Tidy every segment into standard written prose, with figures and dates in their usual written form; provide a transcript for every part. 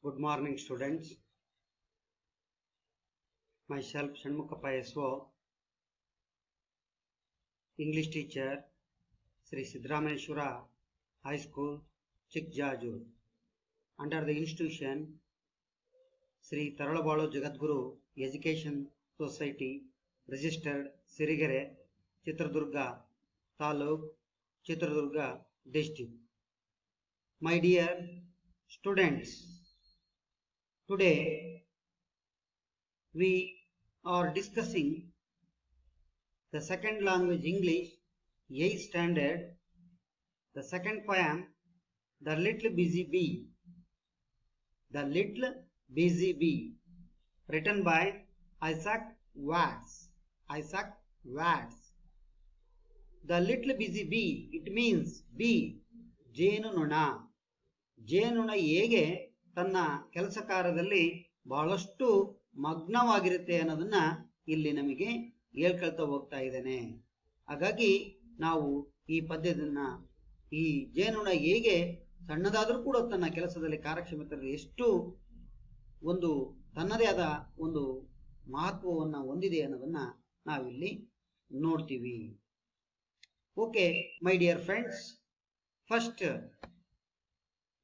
Good morning, students. Myself, Shanmukappa SO, English teacher, Sri Sidrameshwara High School, Chikjajur, under the institution Sri Taralabalu Jagadguru Education Society, registered Sirigere, Chitradurga Taluk, Chitradurga district. My dear students, today we are discussing the second language English 8th standard, the second poem, The Little Busy Bee. The Little Busy Bee, written by Isaac Watts. Isaac Watts. The little busy bee, it means bee, ಜೇನುನೊಣ. ಜೇನುನೊಣ ಹೇಗೆ ತನ್ನ ಕೆಲಸ ಕಾರ್ಯದಲ್ಲಿ ಬಹಳಷ್ಟು ಮಗ್ನವಾಗಿರುತ್ತೆ ಅನ್ನೋದನ್ನ ಇಲ್ಲಿ ನಮಗೆ ಹೇಳ್ಕೊಳ್ತಾ ಹೋಗ್ತಾ ಇದ್ದೇನೆ. ಹಾಗಾಗಿ ನಾವು ಈ ಪದ್ಯದನ್ನ ಈ ಜೇನುನೊಣ ಹೇಗೆ ಸಣ್ಣದಾದ್ರೂ ಕೂಡ ತನ್ನ ಕೆಲಸದಲ್ಲಿ ಕಾರ್ಯಕ್ಷಮತೆಯಲ್ಲಿ ಎಷ್ಟು ಒಂದು ತನ್ನದೇ ಆದ ಒಂದು ಮಹತ್ವವನ್ನು ಹೊಂದಿದೆ ಅನ್ನೋದನ್ನ ನಾವಿಲ್ಲಿ ನೋಡ್ತೀವಿ. Okay, my dear friends, first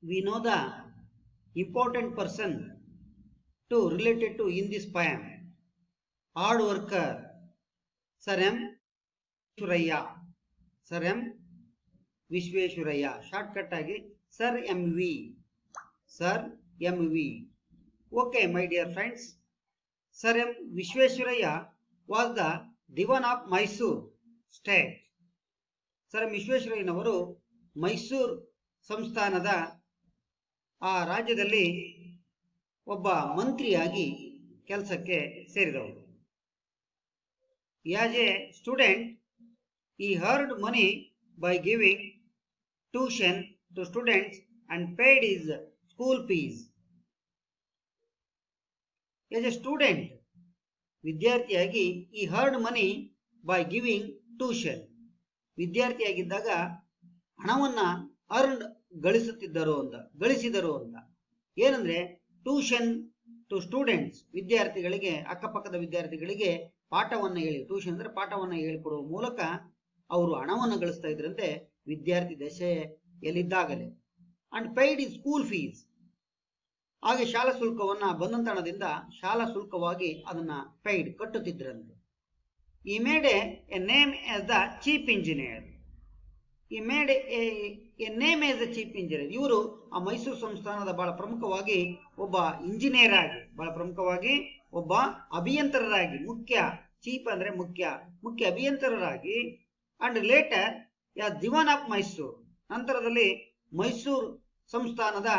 we know the important person to related to in this poem. Hard worker, Sir M. Vishweshwaraya. Sir M. Vishweshwaraya. Shortcut agi Sir M.V. Sir M.V. Okay, my dear friends, Sir M. Vishweshwaraya was the Diwan of Mysore state. Sir M ವಿಶ್ವೇಶ್ವರಯ್ಯನವರು ಮೈಸೂರು ಸಂಸ್ಥಾನದ ಆ ರಾಜ್ಯದಲ್ಲಿ ಒಬ್ಬ ಮಂತ್ರಿಯಾಗಿ ಕೆಲಸಕ್ಕೆ ಸೇರಿದವರು. As a student he earned money by giving tuition to students and paid his school fees. As a student, ವಿದ್ಯಾರ್ಥಿಯಾಗಿ he earned money by giving tuition. ವಿದ್ಯಾರ್ಥಿಯಾಗಿದ್ದಾಗ ಹಣವನ್ನ ಗಳಿಸಿದರು ಅಂತ ಏನಂದ್ರೆ ಟ್ಯೂಷನ್ ಟು ಸ್ಟೂಡೆಂಟ್ಸ್, ವಿದ್ಯಾರ್ಥಿಗಳಿಗೆ ಅಕ್ಕಪಕ್ಕದ ವಿದ್ಯಾರ್ಥಿಗಳಿಗೆ ಪಾಠವನ್ನ ಹೇಳಿ, ಟ್ಯೂಷನ್ ಅಂದ್ರೆ ಪಾಠವನ್ನ ಹೇಳಿಕೊಡುವ ಮೂಲಕ ಅವರು ಹಣವನ್ನು ಗಳಿಸ್ತಾ ಇದ್ರಂತೆ ವಿದ್ಯಾರ್ಥಿ ದಶೆಯಲ್ಲಿದ್ದಾಗಲೇ. And paid his school fees, ಹಾಗೆ ಶಾಲಾ ಶುಲ್ಕವನ್ನ ಬಂದಂತ ಹಣದಿಂದ ಶಾಲಾ ಶುಲ್ಕವಾಗಿ ಅದನ್ನ ಪೇಯ್ಡ್ ಕಟ್ಟುತ್ತಿದ್ರಂತೆ. He made a name as the chief engineer. He made a name as a chief engineer. ಇವರು ಆ ಮೈಸೂರು ಸಂಸ್ಥಾನದ ಬಹಳ ಪ್ರಮುಖವಾಗಿ ಒಬ್ಬ ಇಂಜಿನಿಯರ್ ಆಗಿ, ಬಹಳ ಪ್ರಮುಖವಾಗಿ ಒಬ್ಬ ಅಭಿಯಂತರರಾಗಿ, ಮುಖ್ಯ ಚೀಫ್ ಅಂದ್ರೆ ಮುಖ್ಯ ಅಭಿಯಂತರರಾಗಿ, and later diwan of Mysore, ನಂತರದಲ್ಲಿ ಮೈಸೂರು ಸಂಸ್ಥಾನದ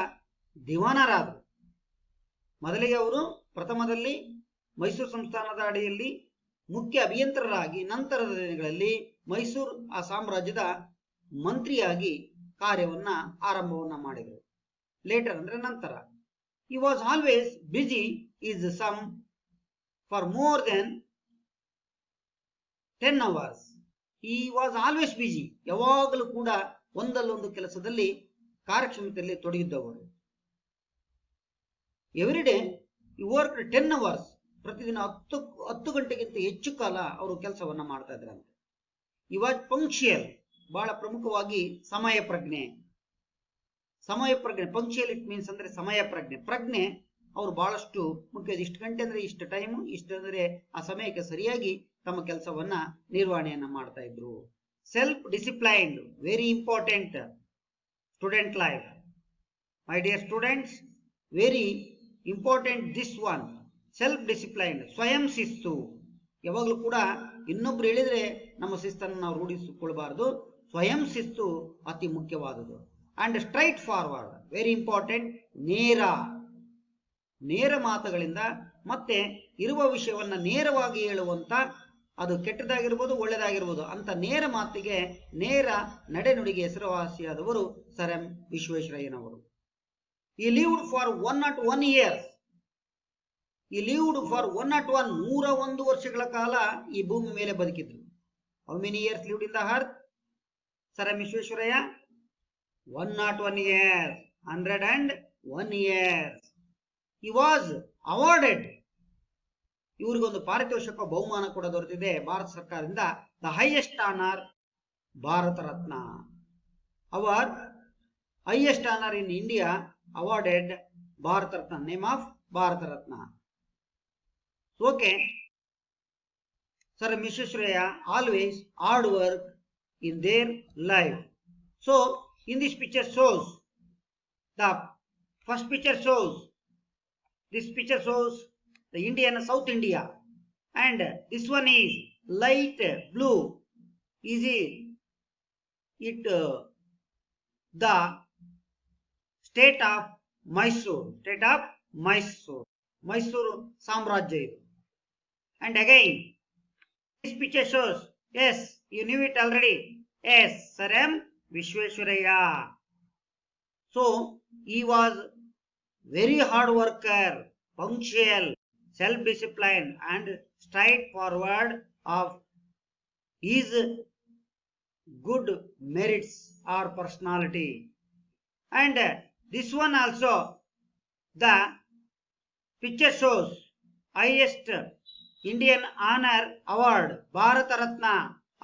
ದಿವಾನರಾದರು. ಮೊದಲಿಗೆ ಅವರು ಪ್ರಥಮದಲ್ಲಿ ಮೈಸೂರು ಸಂಸ್ಥಾನದ ಅಡಿಯಲ್ಲಿ ಮುಖ್ಯ ಅಭಿಯಂತರರಾಗಿ, ನಂತರದ ದಿನಗಳಲ್ಲಿ ಮೈಸೂರು ಆ ಸಾಮ್ರಾಜ್ಯದ ಮಂತ್ರಿಯಾಗಿ ಕಾರ್ಯವನ್ನ ಆರಂಭವನ್ನ ಮಾಡಿದರು. ಲೇಟರ್ ಅಂದ್ರೆ ನಂತರ. he was always busy is some for more than 10 hours. he was always busy, ಯಾವಾಗಲೂ ಕೂಡ ಒಂದಲ್ಲೊಂದು ಕೆಲಸದಲ್ಲಿ ಕಾರ್ಯಕ್ಷಮತೆಯಲ್ಲಿ ತೊಡಗಿದ್ದವರು. Every day he worked 10 hours. ಪ್ರತಿದಿನ 10 ಗಂಟೆಗಿಂತ ಹೆಚ್ಚು ಕಾಲ ಅವರು ಕೆಲಸವನ್ನ ಮಾಡ್ತಾ ಇದ್ರಂತೆ. he was punctual, ಬಹಳ ಪ್ರಮುಖವಾಗಿ ಸಮಯ ಪ್ರಜ್ಞೆ. ಪಂಕ್ಚುಯಲ್ ಇಟ್ ಮೀನ್ಸ್ ಅಂದ್ರೆ ಸಮಯ ಪ್ರಜ್ಞೆ ಅವರು ಬಹಳಷ್ಟು ಮುಖ್ಯ. ಇಷ್ಟು ಗಂಟೆ ಅಂದ್ರೆ ಇಷ್ಟು ಟೈಮು, ಇಷ್ಟು ಅಂದ್ರೆ ಆ ಸಮಯಕ್ಕೆ ಸರಿಯಾಗಿ ತಮ್ಮ ಕೆಲಸವನ್ನ ನಿರ್ವಹಣೆಯನ್ನ ಮಾಡ್ತಾ ಇದ್ರು. Self disciplined, very important student life. My dear students, very important this one. Self disciplined, ಸ್ವಯಂ ಶಿಸ್ತು. ಯಾವಾಗಲೂ ಕೂಡ ಇನ್ನೊಬ್ರು ಹೇಳಿದ್ರೆ ನಮ್ಮ ಶಿಸ್ತನ್ನು ನಾವು ರೂಢಿಸಿಕೊಳ್ಬಾರ್ದು. ಸ್ವಯಂ ಶಿಸ್ತು ಅತಿ ಮುಖ್ಯವಾದುದು. And straight forward, very important. ನೇರ ಮಾತುಗಳಿಂದ ಮತ್ತೆ ಇರುವ ವಿಷಯವನ್ನ ನೇರವಾಗಿ ಹೇಳುವಂತ, ಅದು ಕೆಟ್ಟದಾಗಿರ್ಬೋದು ಒಳ್ಳೆದಾಗಿರ್ಬೋದು ಅಂತ ನೇರ ಮಾತಿಗೆ, ನೇರ ನಡೆನುಡಿಗೆ ಹೆಸರುವಾಸಿಯಾದವರು ಸರ್ ಎಂ ವಿಶ್ವೇಶ್ವರಯ್ಯನವರು. he lived for 101 years. He lived for 101 ವರ್ಷಗಳ ಕಾಲ ಈ ಭೂಮಿ ಮೇಲೆ ಬದುಕಿದ್ರು. How many years lived in the earth? Sir M. Vishweshwaraya? 101 years. 101 years. he was awarded. ಇವರಿಗೊಂದು ಪಾರಿತೋಷಕ ಬಹುಮಾನ ಕೂಡ ದೊರೆತಿದೆ ಭಾರತ ಸರ್ಕಾರದಿಂದ. The highest honour Bharat Ratna. Our highest honor in India awarded Bharat Ratna, name of Bharat Ratna. Okay. Sir Visvesvaraya always hard work in their life. So in this picture shows, the first picture shows, this picture shows the Indian South India, and this one is light blue. Is it the state of Mysore, Mysore Samrajya. And again, this picture shows, yes, you knew it already, yes, Sir M. Visvesvaraya. So, he was very hard worker, punctual, self-disciplined and straightforward of his good merits or personality. And this one also, the picture shows highest Indian honor award, Bharata Ratna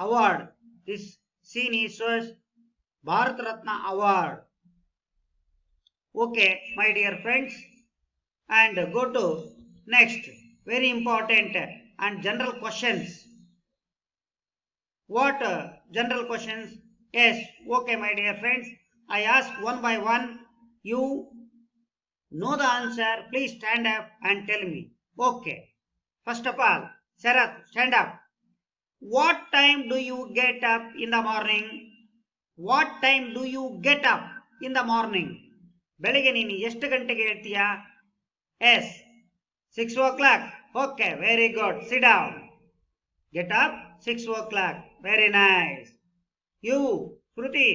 award. This scene is shows Bharata Ratna award. Okay, my dear friends, and go to next very important and general questions. What general questions? Yes, okay, my dear friends, I ask one by one. You know the answer, please stand up and tell me. Okay, first of all, Sarath, stand up. What time do you get up in the morning? What time do you get up in the morning? ಬೆಳಿಗ್ಗೆ ನೀನು ಎಷ್ಟು ಗಂಟೆಗೆ ಹೇಳ್ತೀಯಾ? Yes, 6 o'clock. Okay, very good. Sit down. Get up 6 o'clock. Very nice. You, Shruti,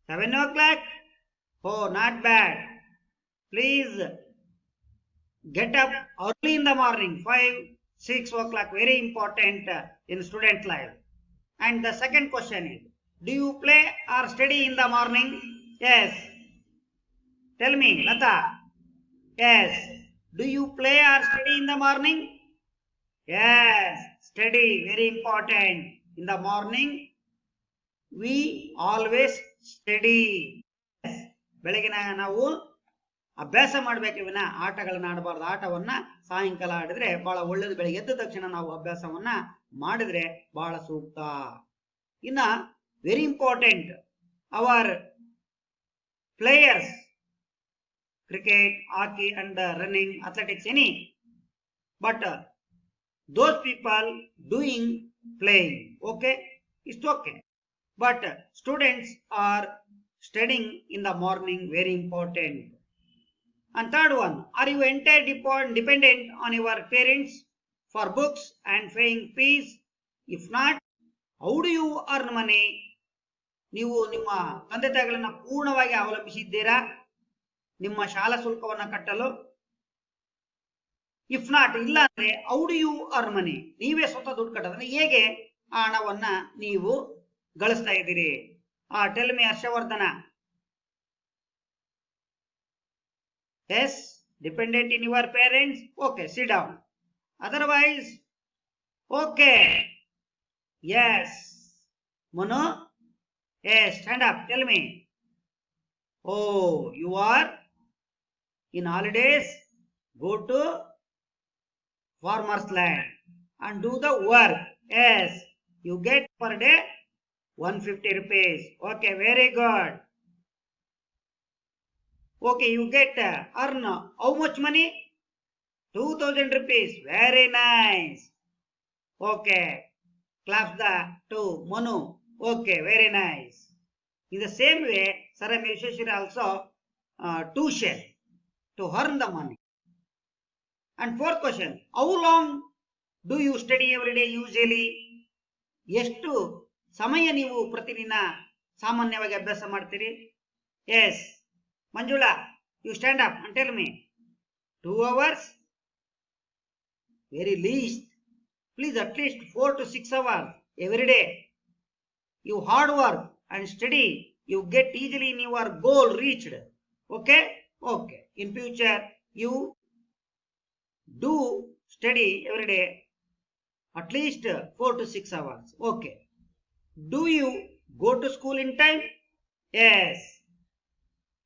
7 o'clock? Oh, not bad. Please get up early in the morning, 5, 6 o'clock. Very important in student life. And the second question is, do you play or study in the morning? Yes. Tell me, Lata. Yes. Do you play or study in the morning? Yes. Study, very important. In the morning, we always study. Yes. ಬೆಳಗಿನ ನಾವು ಅಭ್ಯಾಸ ಮಾಡಬೇಕು, ವಿನ ಆಟಗಳನ್ನ ಆಡಬಾರ್ದು. ಆಟವನ್ನ ಸಾಯಂಕಾಲ ಆಡಿದ್ರೆ ಬಹಳ ಒಳ್ಳೇದು. ಬೆಳಗ್ಗೆ ಎದ್ದ ತಕ್ಷಣ ನಾವು ಅಭ್ಯಾಸವನ್ನ ಮಾಡಿದ್ರೆ ಬಹಳ ಸೂಕ್ತ. ಇನ್ನ very important, our players, cricket, hockey and running, athletics, any, but those people doing playing, okay, it's okay, but students are studying in the morning, very important. And third one, are you entirely dependent on your parents for books and paying fees? If not, how do you earn money? ನೀವು ನಿಮ್ಮ ತಂದೆ ತಾಯಿಗಳನ್ನ ಪೂರ್ಣವಾಗಿ ಅವಲಂಬಿಸಿದ್ದೀರಾ ನಿಮ್ಮ ಶಾಲಾ ಶುಲ್ಕವನ್ನ ಕಟ್ಟಲು? If not, ಇಲ್ಲ ಅಂದ್ರೆ how do you earn money, ನೀವೇ ಸ್ವತಃ ದುಡ್ಡು ಕಟ್ಟೋದ್ರೆ ಹೇಗೆ ಆ ಹಣವನ್ನ ನೀವು ಗಳಿಸ್ತಾ ಇದ್ದೀರಿ? Tell me Harshavardhana. Yes, dependent in your parents. Okay, sit down. Otherwise okay. Yes Manu. Yes, stand up, tell me. Oh, you are in holidays, go to farmer's land and do the work. Yes, you get per day 150 rupees. Okay, very good. Okay, you get earn how much money? 2000 rupees. Very nice. Okay, clap the to Manu. Okay, very nice. In the same way, Sir M. Visvesvaraya also tuition to earn the money. And fourth question, how long do you study every day usually? ಎಷ್ಟು ಸಮಯ ನೀವು ಪ್ರತಿದಿನ ಸಾಮಾನ್ಯವಾಗಿ ಅಭ್ಯಾಸ ಮಾಡ್ತೀರಿ? Yes, Manjula, you stand up and tell me. 2 hours? Very least. Please, at least 4 to 6 hours every day. You hard work and study, you get easily in your goal reached. Okay? Okay. In future, you do study every day at least 4 to 6 hours. Okay. Do you go to school in time? Yes.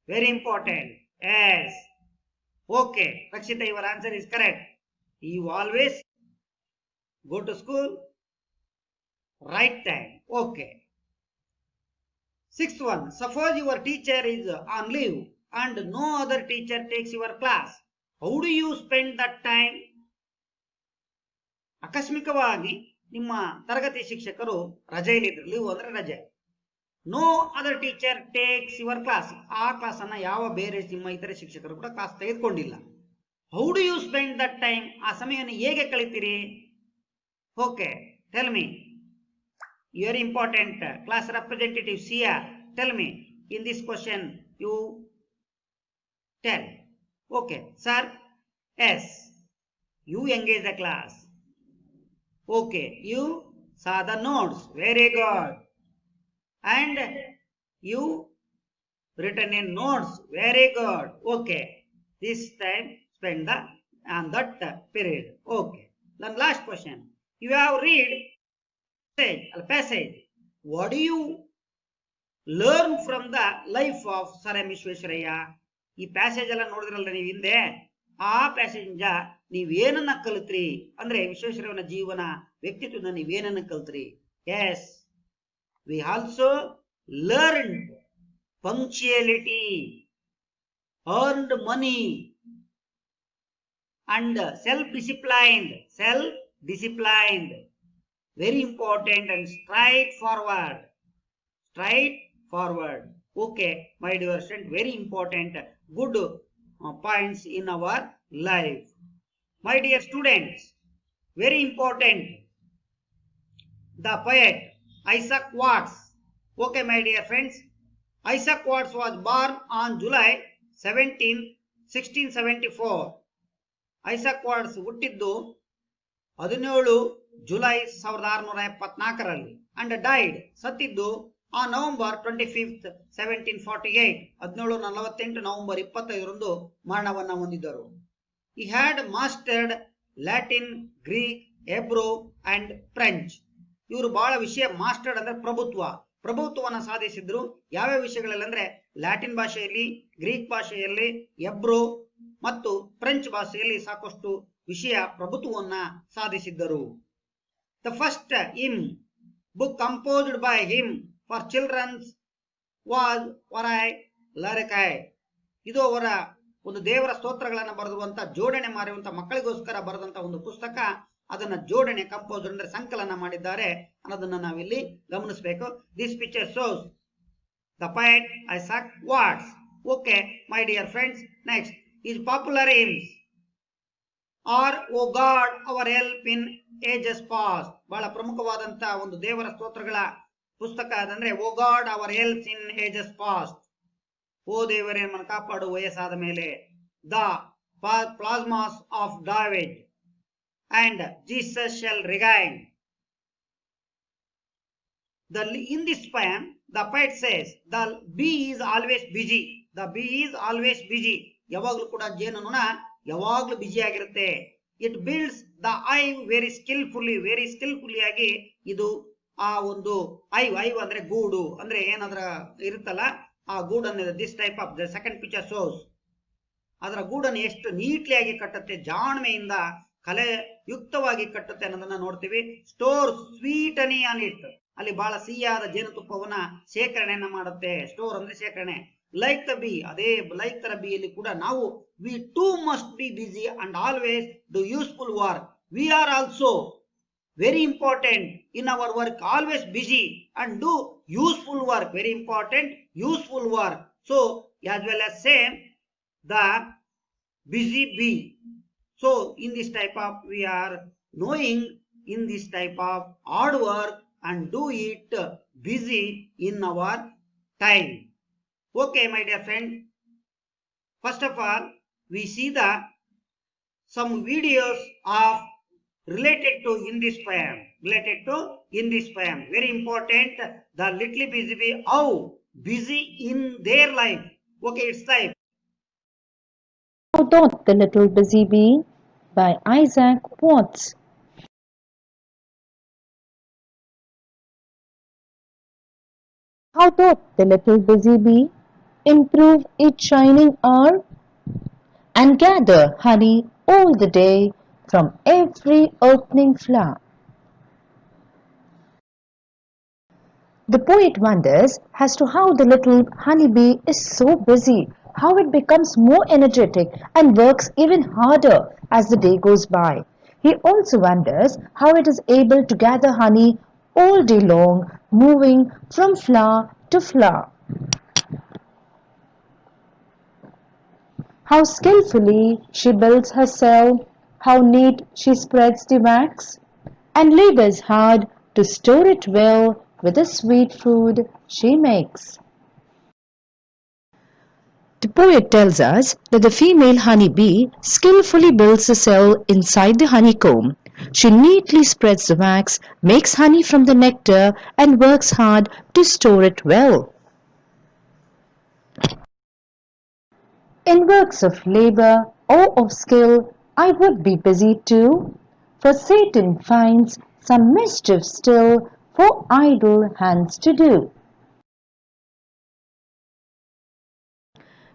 Very important. Yes. Okay. Rakshita, your answer is correct. You always go to school right time. Okay. Sixth one. Suppose your teacher is on leave and no other teacher takes your class. How do you spend that time? ಆಕಸ್ಮಿಕವಾಗಿ ನಿಮ್ಮ ತರಗತಿ ಶಿಕ್ಷಕರು ರಜೆಯಲ್ಲಿದ್ರು. Leave ಅಂದ್ರೆ ರಜೆ. No other teacher takes your class. ಆ class ಅನ್ನ ಯಾವ ಬೇರೆ ನಿಮ್ಮ ಇತರೆ ಶಿಕ್ಷಕರು ಕೂಡ ಕ್ಲಾಸ್ ತೆಗೆದುಕೊಂಡಿಲ್ಲ. How do you spend that time? ಆ ಸಮಯವನ್ನು ಹೇಗೆ ಕಳಿತೀರಿ? Okay, tell me. Very important. Class representative CR, tell me in this question. You tell. Okay sir. Yes, you engage the class. Okay, you saw the notes. Very good. And you written in notes. Very good. Okay, this time spend the on that period. Okay. Then last question. You have read passage. What do you learn from the life of Sir M. Vishwesvaraya? ಈ passage ಎಲ್ಲ ನೋಡಿದ್ರಲ್ಲ ನೀವು ಹಿಂದೆ. ಆ passage ಇಂದ ನೀವೇನನ್ನ ಕಲಿತ್ರಿ ಅಂದ್ರೆ ವಿಶ್ವೇಶ್ವರಯ್ಯನ ಜೀವನ ವ್ಯಕ್ತಿತ್ವದ ನೀವೇನನ್ನ ಕಲಿತ್ರಿ? Yes, we also learned punctuality, earned money, and self-disciplined. Very important and straightforward. Okay, my dear friend, very important, good points in our life. My dear students, very important, the poet Isaac Watts. Okay, my dear friends, Isaac Watts was born on July 17, 1674. Isaac Watts ಹುಟ್ಟಿದ್ದು 17 July 1674ರಲ್ಲಿ and died, ಸತ್ತಿದ್ದು on November 25th, 1748. 1748 November 25ರಂದು ಮರಣವನ್ನ ಹೊಂದಿದ್ದರು. He had mastered Latin, Greek, Hebrew and French. ಇವರು ಬಹಳ ವಿಷಯ mastered ಅಂದ್ರೆ ಪ್ರಭುತ್ವವನ್ನ ಸಾಧಿಸಿದ್ರು. ಯಾವ್ಯಾವ ವಿಷಯಗಳಲ್ಲಿ ಅಂದ್ರೆ ಲ್ಯಾಟಿನ್ ಭಾಷೆಯಲ್ಲಿ, ಗ್ರೀಕ್ ಭಾಷೆಯಲ್ಲಿ, ಹೆಬ್ರೋ ಮತ್ತು ಫ್ರೆಂಚ್ ಭಾಷೆಯಲ್ಲಿ ಸಾಕಷ್ಟು ವಿಷಯ ಪ್ರಭುತ್ವವನ್ನ ಸಾಧಿಸಿದ್ದರು. The first hymn book composed by him for children was Horae Laricae. ಇದು ಅವರ ಒಂದು ದೇವರ ಸ್ತೋತ್ರಗಳನ್ನು ಬರೆದುವಂತ ಜೋಡಣೆ ಮಾಡಿರುವಂತ ಮಕ್ಕಳಿಗೋಸ್ಕರ ಬರೆದಂತ ಒಂದು ಪುಸ್ತಕ. ಅದನ್ನ ಜೋಡಣೆ ಕಂಪೋಸ್ ಅಂದ್ರೆ ಸಂಕಲನ ಮಾಡಿದ್ದಾರೆ ಅನ್ನೋದನ್ನ ನಾವಿಲ್ಲಿ ಗಮನಿಸಬೇಕು. This picture shows the poet Isaac Watts. Okay, my dear friends, next is popular hymns or O God our help in ages past. ಬಹಳ ಪ್ರಮುಖವಾದಂತ ಒಂದು ದೇವರ ಸ್ತೋತ್ರಗಳ ಪುಸ್ತಕ ಅದಂದ್ರೆ O God our help in ages past. ಓ ದೇವರೇ ನಮ್ಮನ್ನು ಕಾಪಾಡು ವಯಸ್ಸಾದ ಮೇಲೆ. The psalms of David and Jesus shall reign. In this poem, the poet says, the bee is always busy. The bee is always busy. ಯಾವಾಗಲೂ ಕೂಡ ಜೇನುನೊಣ ಯಾವಾಗಲೂ ಬಿಜಿ ಆಗಿರುತ್ತೆ. It builds the hive very skillfully ಆಗಿ ಇದು ಆ ಒಂದು I've ಅಂದ್ರೆ ಗೂಡು ಅಂದ್ರೆ ಏನಾದ್ರ ಇರುತ್ತಲ್ಲ ಆ ಗೂಡನ್ನು this type of the second picture shows. ಅದರ ಗೂಡನ್ನು ಎಷ್ಟು ನೀಟ್ಲಿ ಆಗಿ ಕಟ್ಟುತ್ತೆ, ಜಾಣ್ಮೆಯಿಂದ ಕಲೆಯುಕ್ತವಾಗಿ ಕಟ್ಟುತ್ತೆ ಅನ್ನೋದನ್ನ ನೋಡ್ತೀವಿ. Store sweet honey on it. ಅಲ್ಲಿ ಬಹಳ ಸಿಹಿಯಾದ ಜೇನುತುಪ್ಪವನ್ನ ಶೇಖರಣೆಯನ್ನ ಮಾಡುತ್ತೆ. ಸ್ಟೋರ್ ಅಂದ್ರೆ ಶೇಖರಣೆ. ಲೈಕ್ ದ ಬಿ, ಅದೇ ಲೈಕ್ ತರ ಬಿಯಲ್ಲಿ ಕೂಡ ನಾವು we too must be busy and always do useful work. We are also very important in our work, always busy and do useful work. Very important, useful work. So as well as same the busy bee. So in this type of we are knowing in this type of hard work and do it busy in our time. Okay, my dear friend, first of all we see the some videos of related to in this poem. Very important, the little busy bee, how busy in their life. Okay, it's type How Thought the Little Busy Bee by Isaac Watts. How doth the little busy bee improve each shining hour and gather honey all the day from every opening flower? The poet wonders as to how the little honeybee is so busy, how it becomes more energetic and works even harder as the day goes by. He also wonders how it is able to gather honey all day long, moving from flower to flower. How skillfully she builds her cell, how neat she spreads the wax, and labors hard to store it well with the sweet food she makes. The poet tells us that the female honey bee skillfully builds a cell inside the honeycomb. She neatly spreads the wax, makes honey from the nectar, and works hard to store it well. In works of labor or of skill I would be busy too, for Satan finds some mischief still for idle hands to do.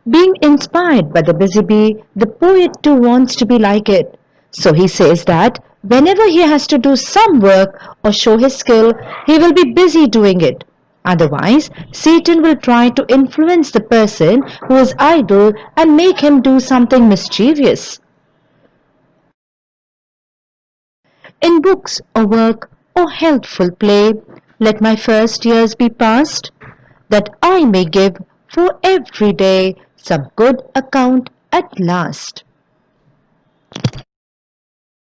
Being inspired by the busy bee, the poet too wants to be like it. So he says that whenever he has to do some work or show his skill, he will be busy doing it. Otherwise, Satan will try to influence the person who is idle and make him do something mischievous. In books or work or healthful play, let my first years be passed, that I may give for every day some good account at last.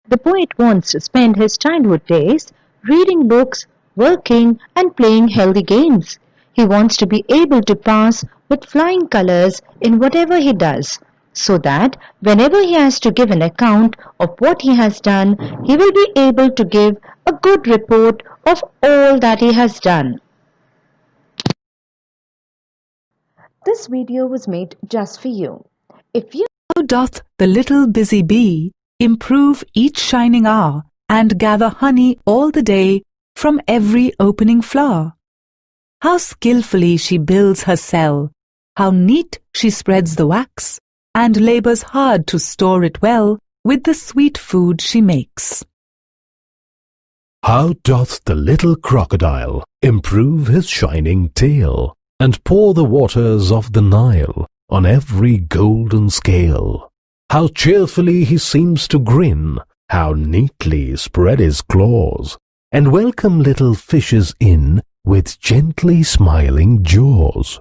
The poet wants to spend his childhood days reading books, working, and playing healthy games. He wants to be able to pass with flying colors in whatever he does, so that whenever he has to give an account of what he has done, he will be able to give a good report of all that he has done. This video was made just for you. If you How doth the little busy bee improve each shining hour and gather honey all the day from every opening flower? How skillfully she builds her cell, how neat she spreads the wax, and labors hard to store it well with the sweet food she makes. How doth the little crocodile improve his shining tail, and pour the waters of the Nile on every golden scale? How cheerfully he seems to grin, how neatly spread his claws, and welcome little fishes in with gently smiling jaws.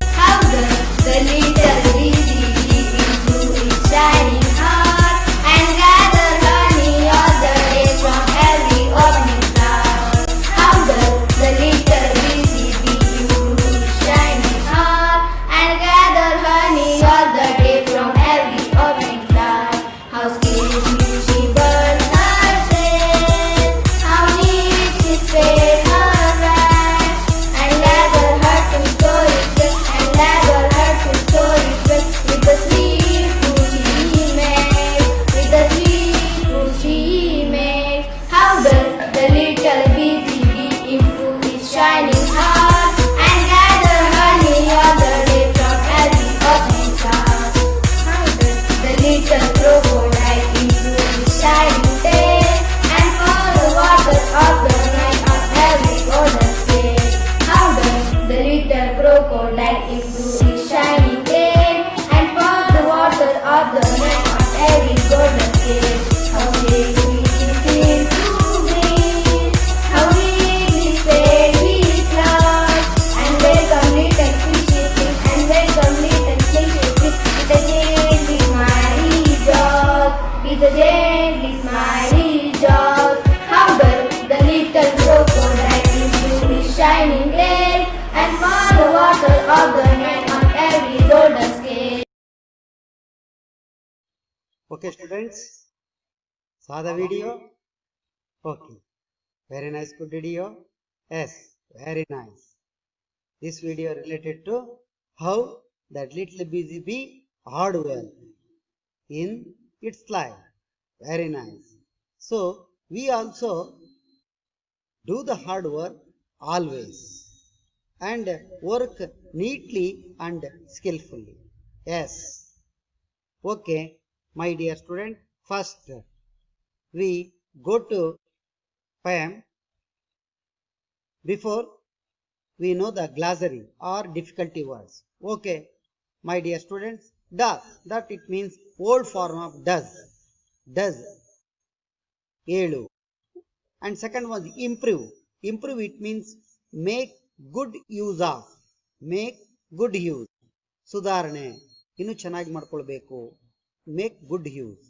How does the little busy bee improve its shining heart and gather honey all the day from every opening flower? How does the little busy bee improve its shining heart and gather honey all the day from every opening flower? How skillfully she burns her cell, how neat she spreads her wax, and gather her to store it well, and gather her to store it well with the sweet food she makes, with the sweet food she makes. How does the little busy bee improve its shining heart and gather honey all the day from every opening flower? How does the little crocodile improve its shining tail and pour the waters of the night on every golden scale? How does the little crocodile improve its shining tail and pour the waters of the night on every golden scale? How safely she seems to breathe, how neatly spread his claws, and welcome little fishes in, and welcome little fishes in, with a gently smiley jaws, with a gently smiley jaws. How does the little crocodile improve his shining tail and pour the water of the night on every golden scale? Okay, students, saw the video? Okay, very nice, good video. Yes, very nice. This video related to how that little busy bee hard work in its life. Very nice. So we also do the hard work always and work neatly and skillfully. Yes. Okay, my dear student, first we go to poem. Before we know the glossary or difficulty words. Okay, my dear students, does, that it means old form of does. Does. Elu. And second one, improve. Improve, it means make good use of. Make good use. ಸುಧಾರಣೆ, ಇನ್ನು ಚೆನ್ನಾಗಿ ಮಾಡ್ಕೊಳ್ಬೇಕು. Make good use.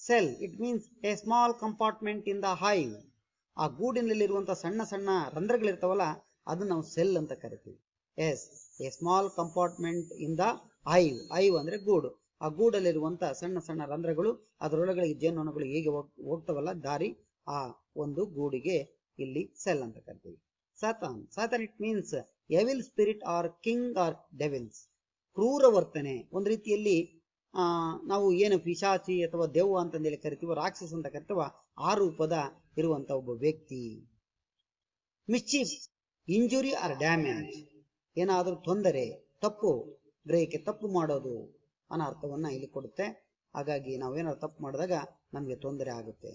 Cell, it means a small compartment in the hive. ಆ ಗೂಡಿನಲ್ಲಿರುವಂತಹ ಸಣ್ಣ ಸಣ್ಣ ರಂಧ್ರಗಳಿರ್ತಾವಲ್ಲ, ಅದನ್ನ ನಾವು cell ಅಂತ ಕರಿತೀವಿ. Yes, a small compartment in the hive. Hive ಅಂದ್ರೆ ಗೂಡು. ಆ ಗೂಡಲ್ಲಿರುವಂತಹ ಸಣ್ಣ ಸಣ್ಣ ರಂಧ್ರಗಳು, ಅದರೊಳಗಡೆ ಜೇನುನೊಣಗಳು ಹೇಗೆ ಹೋಗ್ತಾವಲ್ಲ ದಾರಿ, ಆ ಒಂದು ಗೂಡಿಗೆ ಇಲ್ಲಿ ಸೆಲ್ ಅಂತ ಕರಿತೀವಿ. Satan, Satan it means evil spirit or king or devils. ಕ್ರೂರ ವರ್ತನೆ, ಒಂದು ರೀತಿಯಲ್ಲಿ ನಾವು ಏನು ಪಿಶಾಚಿ ಅಥವಾ ದೆವ್ವ ಅಂತಂದೇಳಿ ಕರಿತೀವೋ, ರಾಕ್ಷಸ ಅಂತ ಕರಿತೀವ, ಆ ರೂಪದ ಇರುವಂತ ಒಬ್ಬ ವ್ಯಕ್ತಿ. ಮಿಸ್ಚೀಫ್, ಇಂಜುರಿ ಆರ್ ಡ್ಯಾಮೇಜ್, ಏನಾದರೂ ತೊಂದರೆ, ತಪ್ಪು, ಗ್ರಹಿಕೆ, ತಪ್ಪು ಮಾಡೋದು ಅನ್ನೋ ಅರ್ಥವನ್ನ ಇಲ್ಲಿ ಕೊಡುತ್ತೆ. ಹಾಗಾಗಿ ನಾವೇನಾದ್ರು ತಪ್ಪು ಮಾಡಿದಾಗ ನಮ್ಗೆ ತೊಂದರೆ ಆಗುತ್ತೆ.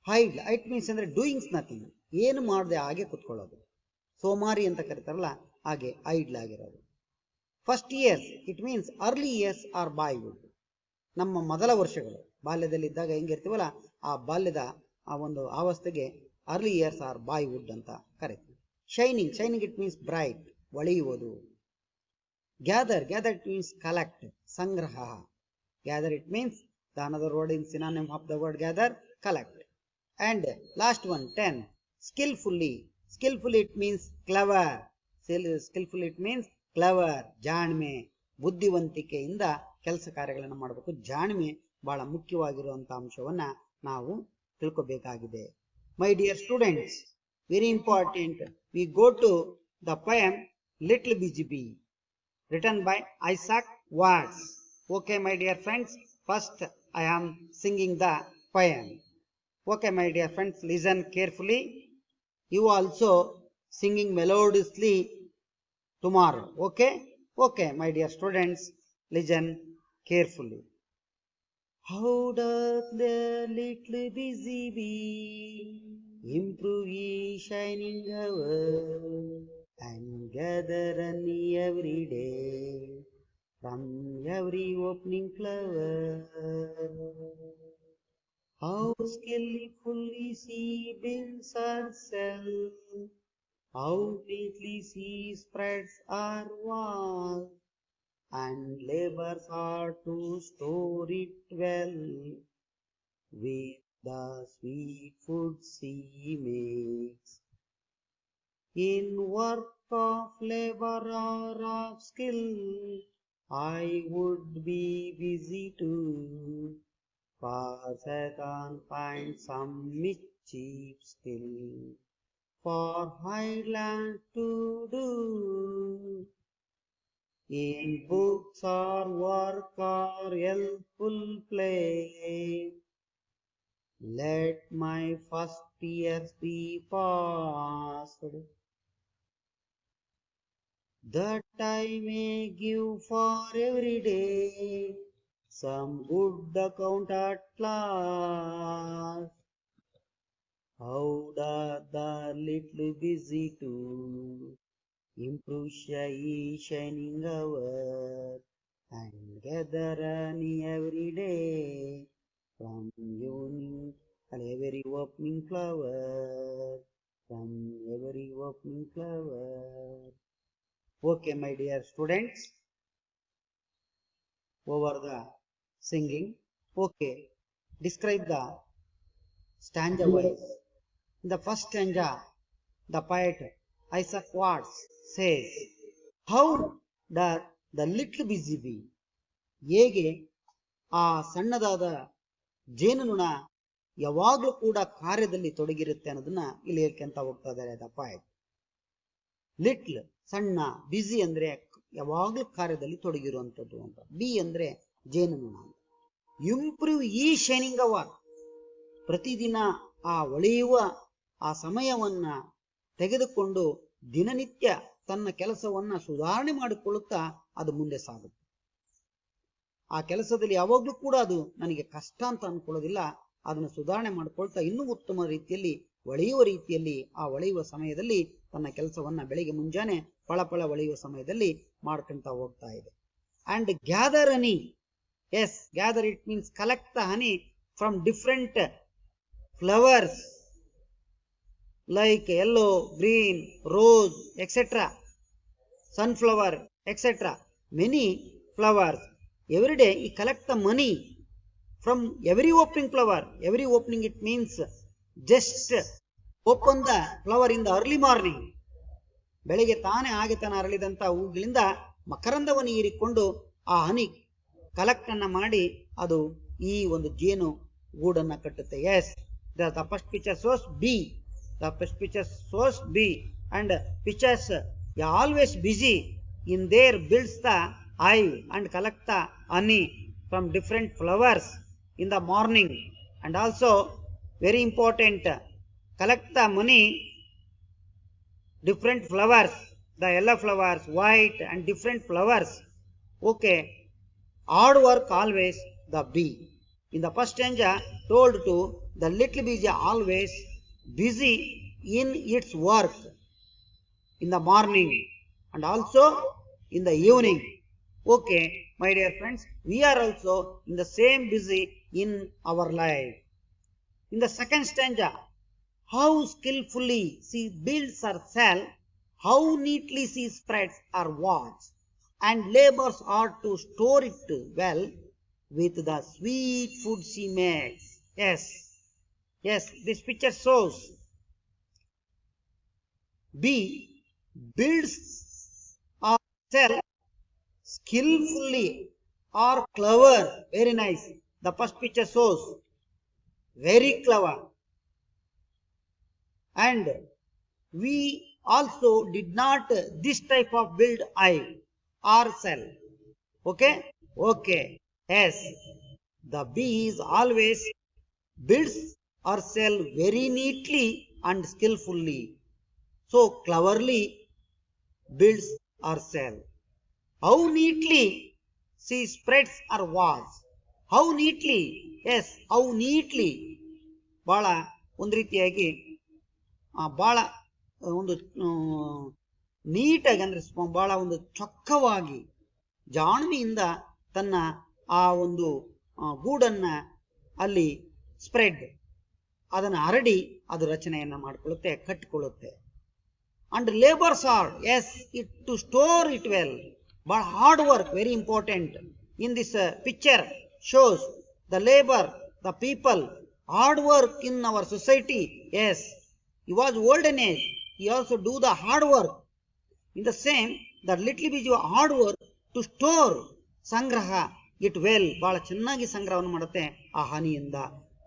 ಹೈಡ್, ಇಟ್ ಮೀನ್ಸ್ ಅಂದ್ರೆ ಡೂಯಿಂಗ್ಸ್ ನಥಿಂಗ್, ಏನು ಮಾಡದೆ ಹಾಗೆ ಕುತ್ಕೊಳ್ಳೋದು. ಸೋಮಾರಿ ಅಂತ ಕರೀತಾರಲ್ಲ, ಹಾಗೆ ಐಡ್ಲ್ ಆಗಿರೋದು. First years, it means early years or boyhood. ನಮ್ಮ ಮೊದಲ ವರ್ಷಗಳು, ಬಾಲ್ಯದಲ್ಲಿ ಇದ್ದಾಗ ಹೆಂಗಿರ್ತೀವಲ್ಲ, ಆ ಬಾಲ್ಯದ ಆ ಒಂದು ಅವಸ್ಥೆಗೆ ಅರ್ಲಿ ಇಯರ್ಸ್ ಆರ್ ಬಾಯ್ವುಡ್ ಅಂತ ಕರಿತೀವಿ. Shining, shining it means bright, ಹೊಳೆಯುವುದು. Gather, gather it means collect, ಸಂಗ್ರಹ. Gather it means the another word in synonym of the word gather, collect. And last one, 10, skillfully. Skillfully it means clever. Skillfully it means clever, ಜಾಣ್ಮೆ, ಬುದ್ಧಿವಂತಿಕೆಯಿಂದ ಕೆಲಸ ಕಾರ್ಯಗಳನ್ನು ಮಾಡಬೇಕು. ಜಾಣ್ಮೆ ಬಹಳ ಮುಖ್ಯವಾಗಿರುವಂತ ಅಂಶವನ್ನ ನಾವು ತಿಳ್ಕೋಬೇಕಾಗಿದೆ. My dear students, very important, we go to the poem Little Busy Bee, written by Isaac Watts. Okay, my dear friends, first I am singing the poem. Okay, my dear friends, listen carefully. You also singing melodiously tomorrow. Okay? Okay, my dear students, listen carefully. How does the little busy bee improve each shining hour and gather honey every day from every opening flower? How skillfully she builds herself, how neatly she spreads her walls, and labors hard to store it well with the sweet food she makes. In work of labor or of skill, I would be busy too, for Satan finds some mischief still for highland to do. In books or work or helpful play, let my first years be passed, that I may give for every day some good account at last. How does the little busy too improve shining hour and gather honey every day from every opening flower, from every opening flower. Okay, my dear students, over the singing. Okay, describe the stanza wise. In the first stanza, the poet Isaac Watts says, how does the little busy bee, ಹೇಗೆ ಆ ಸಣ್ಣದಾದ ಜೇನುನೊಣ ಯಾವಾಗಲೂ ಕೂಡ ಕಾರ್ಯದಲ್ಲಿ ತೊಡಗಿರುತ್ತೆ ಅನ್ನೋದನ್ನ ಇಲ್ಲಿ ಹೇಳ್ಕೊಂತ ಹೋಗ್ತಾ ಇದ್ದಾರೆ ದ ಪಾಯಟ್. ಲಿಟ್ಲ್ ಸಣ್ಣ. ಬಿಸಿ ಅಂದ್ರೆ ಯಾವಾಗಲೂ ಕಾರ್ಯದಲ್ಲಿ ತೊಡಗಿರುವಂಥದ್ದು ಅಂತ. ಬಿ ಅಂದ್ರೆ ಜೇನುನೊಣ. ಇಂಪ್ರೂವ್ ಈ ಶೈನಿಂಗ್ ಅವರ್, ಪ್ರತಿದಿನ ಆ ಹೊಳೆಯುವ ಆ ಸಮಯವನ್ನ ತೆಗೆದುಕೊಂಡು ದಿನನಿತ್ಯ ತನ್ನ ಕೆಲಸವನ್ನ ಸುಧಾರಣೆ ಮಾಡಿಕೊಳ್ಳುತ್ತಾ ಅದು ಮುಂದೆ ಸಾಗುತ್ತೆ. ಆ ಕೆಲಸದಲ್ಲಿ ಯಾವಾಗ್ಲೂ ಕೂಡ ಅದು ನನಗೆ ಕಷ್ಟ ಅಂತ ಅನ್ಕೊಳ್ಳೋದಿಲ್ಲ, ಅದನ್ನು ಸುಧಾರಣೆ ಮಾಡಿಕೊಳ್ತಾ ಇನ್ನೂ ಉತ್ತಮ ರೀತಿಯಲ್ಲಿ ಹೊಳೆಯುವ ರೀತಿಯಲ್ಲಿ ಆ ಹೊಳೆಯುವ ಸಮಯದಲ್ಲಿ ತನ್ನ ಕೆಲಸವನ್ನ ಬೆಳಿಗ್ಗೆ ಮುಂಜಾನೆ ಫಳಫಳ ಹೊಳೆಯುವ ಸಮಯದಲ್ಲಿ ಮಾಡ್ಕೊಂತ ಹೋಗ್ತಾ ಇದೆ. And gather honey, yes gather it means collect the honey from different flowers like yellow, green, rose, etc., sunflower, etc., many flowers. Every day he collect the money from every opening flower. Every opening, it means just open the flower in the early morning. ಬೆಳಿಗ್ಗೆ ತಾನೇ ಹಾಗೆ ತಾನು ಅರಳಿದಂತ ಹೂಗಳಿಂದ ಮಕರಂದವನ್ನು ಹೀರಿಕೊಂಡು ಆ ಹನಿ collect ಅನ್ನ ಮಾಡಿ ಅದು ಈ ಒಂದು ಜೇನು ಗೂಡನ್ನ ಕಟ್ಟುತ್ತೆ. Yes, the first picture shows bee. The first picture shows bee, and pitchers are always busy in their builds the hive and collect the honey from different flowers in the morning. And also very important, collect the money different flowers, the yellow flowers, white and different flowers. Okay, hard work always the bee. In the first stanza told to the little bee is always busy in its work in the morning and also in the evening. Okay, my dear friends, we are also in the same busy in our life. In the second stanza, how skillfully she builds her cell, how neatly she spreads her watch, and labors hard to store it well with the sweet food she makes. Yes, this picture shows bee builds or cell skillfully or clever. Very nice. The first picture shows very clever. And we also did not this type of build hive or cell. Okay. Yes, the bee is always builds or cell very neatly and skillfully. So cleverly builds her cell. How neatly she spreads her watch. How neatly, yes, how neatly. ಬಹಳ ಒಂದು ರೀತಿಯಾಗಿ ಬಹಳ ಒಂದು ನೀಟಾಗಿ ಅಂದ್ರೆ ಬಹಳ ಒಂದು ಚೊಕ್ಕವಾಗಿ ಜಾಣ್ಮೆಯಿಂದ ತನ್ನ ಆ ಒಂದು ಗೂಡನ್ನ ಅಲ್ಲಿ ಸ್ಪ್ರೆಡ್ ಅದನ್ನು ಹರಡಿ ಅದು ರಚನೆಯನ್ನ ಮಾಡಿಕೊಳ್ಳುತ್ತೆ, ಕಟ್ಟಿಕೊಳ್ಳುತ್ತೆ. And labors hard, yes, to store it well, but hard work very important. In this picture shows the labor, the people, hard work in our society. Yes, he was olden age, he also do the hard work. In the same, the little bit of hard work to store, ಸಂಗ್ರಹ it well, ಬಹಳ ಚೆನ್ನಾಗಿ ಸಂಗ್ರಹವನ್ನು ಮಾಡುತ್ತೆ ಆ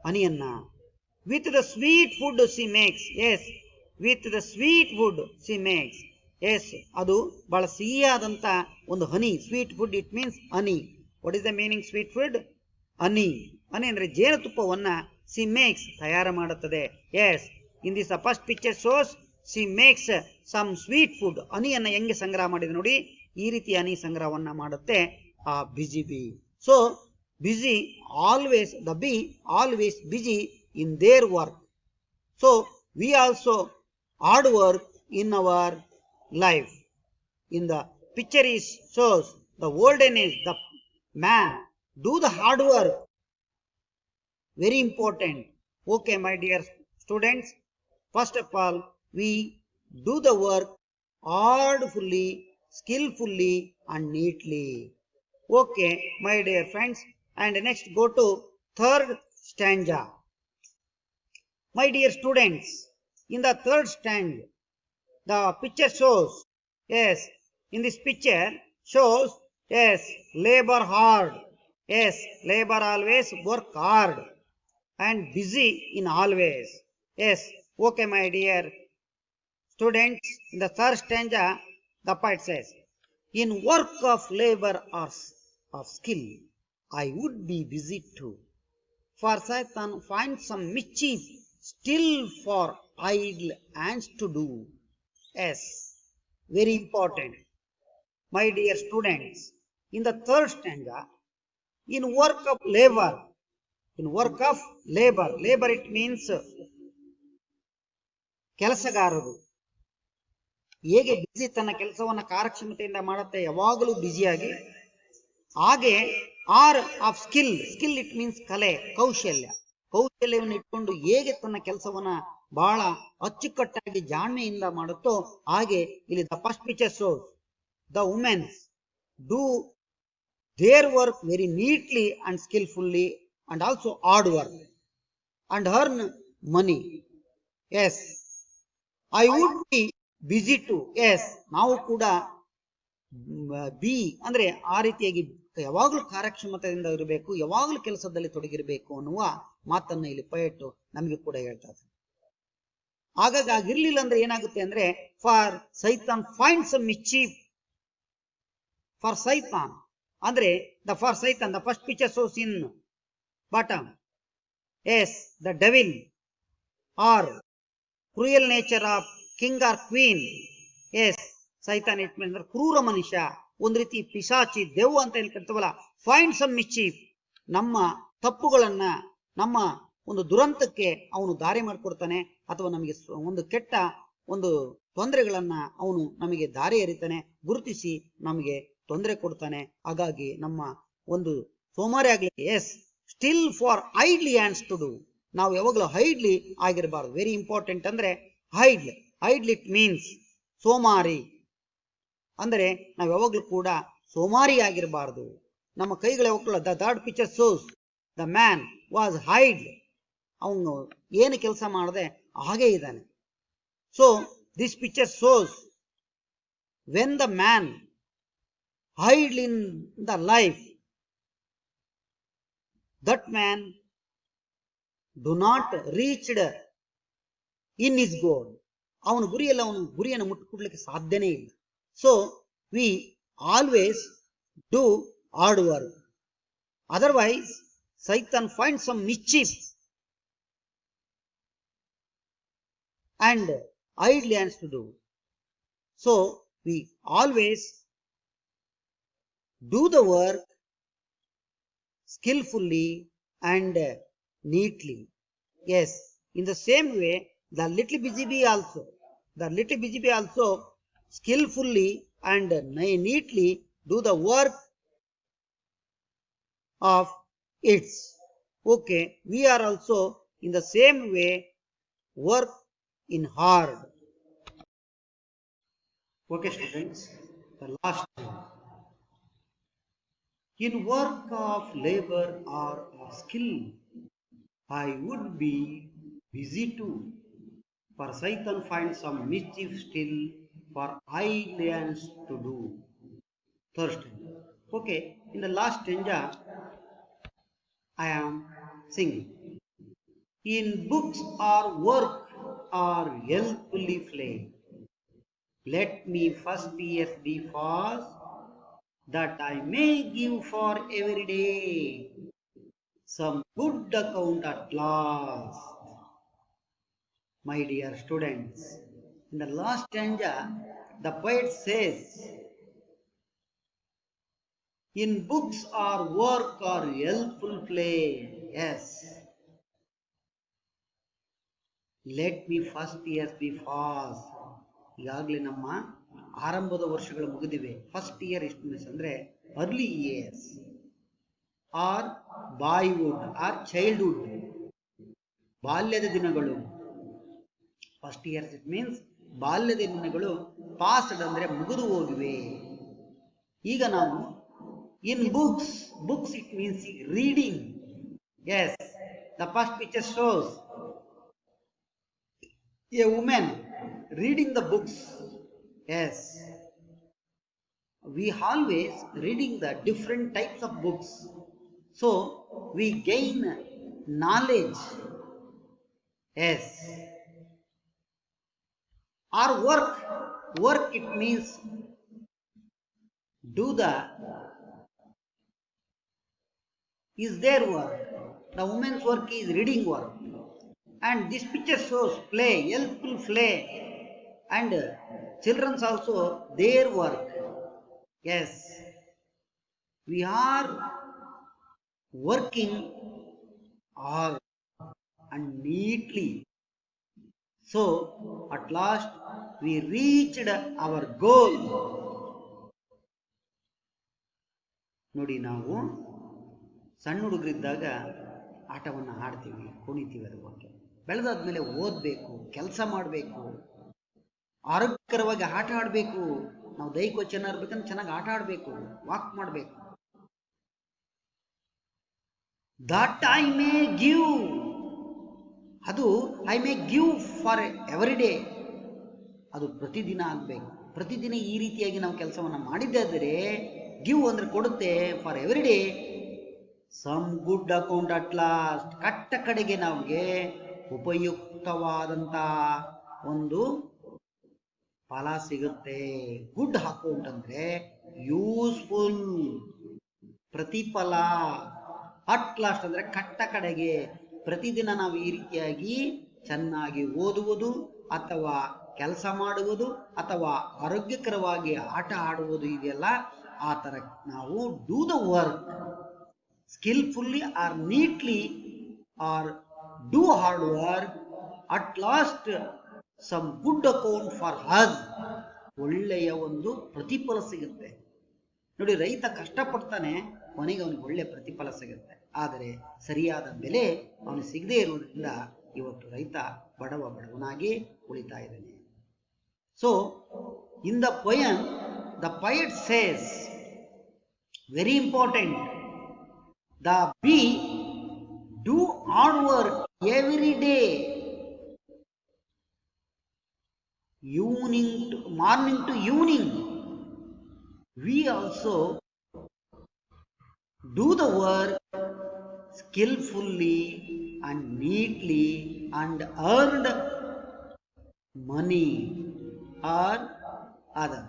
ಹನಿಯನ್ನ. With the sweet food she makes, yes, with the sweet food she makes, yes, ಅದು ಬಹಳ ಸಿಹಿಯಾದಂತ ಒಂದು honey. Sweet food it means honey. What is the meaning sweet food? Honey ಅಂದ್ರೆ ಜೇನುತುಪ್ಪವನ್ನ she makes ತಯಾರು ಮಾಡುತ್ತದೆ. Yes, in this first picture shows she makes some sweet food. ಹನಿಯನ್ನ ಹೆಂಗೆ ಸಂಗ್ರಹ ಮಾಡಿದೆ ನೋಡಿ, ಈ ರೀತಿ ಹನಿ ಸಂಗ್ರಹವನ್ನ ಮಾಡುತ್ತೆ ಆ busy bee. So busy always, the bee always busy in their work. So we also hard work in our life. In the picture is shows the olden age, the man do the hard work. Very important. Okay, my dear students, first of all we do the work hardfully, skillfully and neatly. Okay, my dear friends, and next go to third stanza. My dear students, in the third stanza, the picture shows, yes, in this picture shows, yes, labor hard. Yes, labor always, work hard and busy in always. Yes, okay, my dear students, in the third stanza, The poet says, in work of labor or of skill, I would be busy too. For Satan finds some mischief still for idle hands to do. Yes, very important. My dear students, in the third stanza, in work of labor, labor it means ಕೆಲಸಗಾರರು ಹೇಗೆ ಬಿಸಿ ತನ್ನ ಕೆಲಸವನ್ನ ಕಾರ್ಯಕ್ಷಮತೆಯಿಂದ ಮಾಡುತ್ತೆ, ಯಾವಾಗಲೂ ಬಿಸಿಯಾಗಿ, ಹಾಗೆ are of skill it means ಕಲೆ, ಕೌಶಲ್ಯವನ್ನು ಇಟ್ಕೊಂಡು ಹೇಗೆ ತನ್ನ ಕೆಲಸವನ್ನ ಬಹಳ ಅಚ್ಚುಕಟ್ಟಾಗಿ ಜಾಣ್ಮೆಯಿಂದ ಮಾಡುತ್ತೋ ಹಾಗೆ ಇಲ್ಲಿ the first picture shows the women's do their work very neatly and skillfully and also hard work and earn money. Yes, I would be busy too. Yes, ನಾವು ಕೂಡ ಬಿ ಅಂದ್ರೆ ಆ ರೀತಿಯಾಗಿ ಯಾವಾಗಲೂ ಕಾರ್ಯಕ್ಷಮತೆಯಿಂದ ಇರಬೇಕು, ಯಾವಾಗಲೂ ಕೆಲಸದಲ್ಲಿ ತೊಡಗಿರಬೇಕು ಅನ್ನುವ ಮಾತನ್ನ ಇಲ್ಲಿ ಪೊಯೆಟ್ ನಮಗೆ ಕೂಡ ಹೇಳ್ತಾರೆ. ಹಾಗಾಗಿ ಆಗಿರ್ಲಿಲ್ಲ ಅಂದ್ರೆ ಏನಾಗುತ್ತೆ ಅಂದ್ರೆ for Satan finds a mischief. For Satan ಅಂದ್ರೆ for Satan the first picture shows in bottom. Yes, the devil or cruel nature of king or queen. Yes, Satan it means ಕ್ರೂರ ಮನುಷ್ಯ, ಒಂದು ರೀತಿ ಪಿಶಾಚಿ, ದೆವ್ವ ಅಂತ ಏನ್ ಕರಿತೀವಲ್ಲ, ಫೈಂಡ್ ಸಮ್ ಮಿಸ್ಚೀಫ್, ನಮ್ಮ ತಪ್ಪುಗಳನ್ನ, ನಮ್ಮ ಒಂದು ದುರಂತಕ್ಕೆ ಅವನು ದಾರಿ ಮಾಡಿಕೊಡ್ತಾನೆ, ಅಥವಾ ನಮಗೆ ಒಂದು ಕೆಟ್ಟ ಒಂದು ತೊಂದರೆಗಳನ್ನ ಅವನು ನಮಗೆ ದಾರಿ ಎರಿತಾನೆ, ಗುರುತಿಸಿ ನಮಗೆ ತೊಂದರೆ ಕೊಡ್ತಾನೆ. ಹಾಗಾಗಿ ನಮ್ಮ ಒಂದು ಸೋಮಾರಿ ಆಗ್ಲಿ. Yes, still for idle hands to do. ನಾವು ಯಾವಾಗಲೂ ಹೈಡ್ಲಿ ಆಗಿರಬಾರ್ದು. ವೆರಿ ಇಂಪಾರ್ಟೆಂಟ್ ಅಂದ್ರೆ ಐಡ್ಲಿ ಇಟ್ ಮೀನ್ಸ್ ಸೋಮಾರಿ, ಅಂದರೆ ನಾವು ಯಾವಾಗಲೂ ಕೂಡ ಸೋಮಾರಿ ಆಗಿರಬಾರ್ದು. ನಮ್ಮ ಕೈಗಳು ಯಾವಾಗಲೂ the third picture shows the man was idle. ಅವನು ಏನು ಕೆಲಸ ಮಾಡದೆ ಹಾಗೆ ಇದ್ದಾನೆ. So this picture shows when the man idle in the life, that man do not reached in his goal. ಅವನ ಗುರಿಯನ್ನು ಮುಟ್ಟುಕೊಡ್ಲಿಕ್ಕೆ ಸಾಧ್ಯನೇ ಇಲ್ಲ. So we always do hard work. Otherwise, Satan finds some mischief and idle hands to do. So we always do the work skillfully and neatly. Yes, in the same way, the little busy bee also skillfully and neatly do the work of its. Okay, we are also in the same way work in hard. Okay students, the last one. In work of labor or of skill, I would be busy too, for Satan finds some mischief still for idle hands to do. Third stanza. Okay, in the last stanza, I am singing. In books or work or healthfully play, let me first years be fast, that I may give for every day some good account at last. My dear students, in the last stanza, the poet says, in books or work or helpful play, yes, let me first years be fast. ಈಗಾಗಲೇ ನಮ್ಮ ಆರಂಭದ ವರ್ಷಗಳು ಮುಗಿದಿವೆ. First year ಎಷ್ಟು ಅಂದ್ರೆ early years or boyhood or childhood, ಬಾಲ್ಯದ ದಿನಗಳು. First years it means ಬಾಲ್ಯದ ದಿನಗಳು. ಪಾಸ್ಡ್ ಅಂದ್ರೆ ಮುಗಿದು ಹೋಗಿವೆ. ಈಗ ನಾವು in books it means reading. Yes, the first picture shows a women reading the books. Yes, we always reading the different types of books, so we gain knowledge. Yes, our work it means do the is their work. The woman's work is reading work. And this picture shows play, helpful play. And children's also their work. Yes, we are working hard and neatly. So at last we reached our goal. ನೋಡಿ, ನಾವು ಸಣ್ಣ ಹುಡುಗರಿದ್ದಾಗ ಆಟವನ್ನು ಆಡ್ತೀವಿ, ಕುಣಿತೀವಿ. ಅದ್ರ ಬಗ್ಗೆ ಬೆಳೆದಾದ್ಮೇಲೆ ಓದಬೇಕು, ಕೆಲಸ ಮಾಡಬೇಕು, ಆರೋಗ್ಯಕರವಾಗಿ ಆಟ ಆಡಬೇಕು. ನಾವು ದೈಹಿಕ ಚೆನ್ನಾಗಿರ್ಬೇಕಂದ್ರೆ ಚೆನ್ನಾಗಿ ಆಟ ಆಡಬೇಕು, ವಾಕ್ ಮಾಡಬೇಕು. ದಟ್ ಐ ಮೇ ಗಿವ್, ಅದು I may give for every day. ಅದು ಪ್ರತಿದಿನ ಆಗಬೇಕು. ಪ್ರತಿದಿನ ಈ ರೀತಿಯಾಗಿ ನಾವು ಕೆಲಸವನ್ನು ಮಾಡಿದ್ದಾದರೆ, ಗಿವ್ ಅಂದ್ರೆ ಕೊಡುತ್ತೆ, for every day some good account at last, ಕಟ್ಟ ಕಡೆಗೆ ನಮಗೆ ಉಪಯುಕ್ತವಾದಂತ ಒಂದು ಫಲ ಸಿಗುತ್ತೆ. ಗುಡ್ ಅಕೌಂಟ್ ಅಂದ್ರೆ ಯೂಸ್ಫುಲ್, ಪ್ರತಿಫಲ. ಅಟ್ ಲಾಸ್ಟ್ ಅಂದ್ರೆ ಕಟ್ಟ ಕಡೆಗೆ. ಪ್ರತಿದಿನ ನಾವು ಈ ರೀತಿಯಾಗಿ ಚೆನ್ನಾಗಿ ಓದುವುದು ಅಥವಾ ಕೆಲಸ ಮಾಡುವುದು ಅಥವಾ ಆರೋಗ್ಯಕರವಾಗಿ ಆಟ ಆಡುವುದು ಇದೆಯಲ್ಲ, ಆ ತರ ನಾವು do the work skillfully or neatly or do hard work, at last some good account for us, ಒಳ್ಳೆಯ ಒಂದು ಪ್ರತಿಫಲ ಸಿಗುತ್ತೆ. ನೋಡಿ, ರೈತ ಕಷ್ಟಪಡ್ತಾನೆ, ಕೊನೆಗೆ ಅವನಿಗೆ ಒಳ್ಳೆ ಪ್ರತಿಫಲ ಸಿಗುತ್ತೆ. ಆದರೆ ಸರಿಯಾದ ಬೆಲೆ ಅವನಿಗೆ ಸಿಗದೇ ಇರುವುದರಿಂದ ಇವತ್ತು ರೈತ ಬಡವನಾಗಿ ಉಳಿತಾ ಇದ್ದಾನೆ. So in the poem the poet says, very important, the bee do hard work every day, morning to evening. We also do the work skillfully and neatly and earned money or other.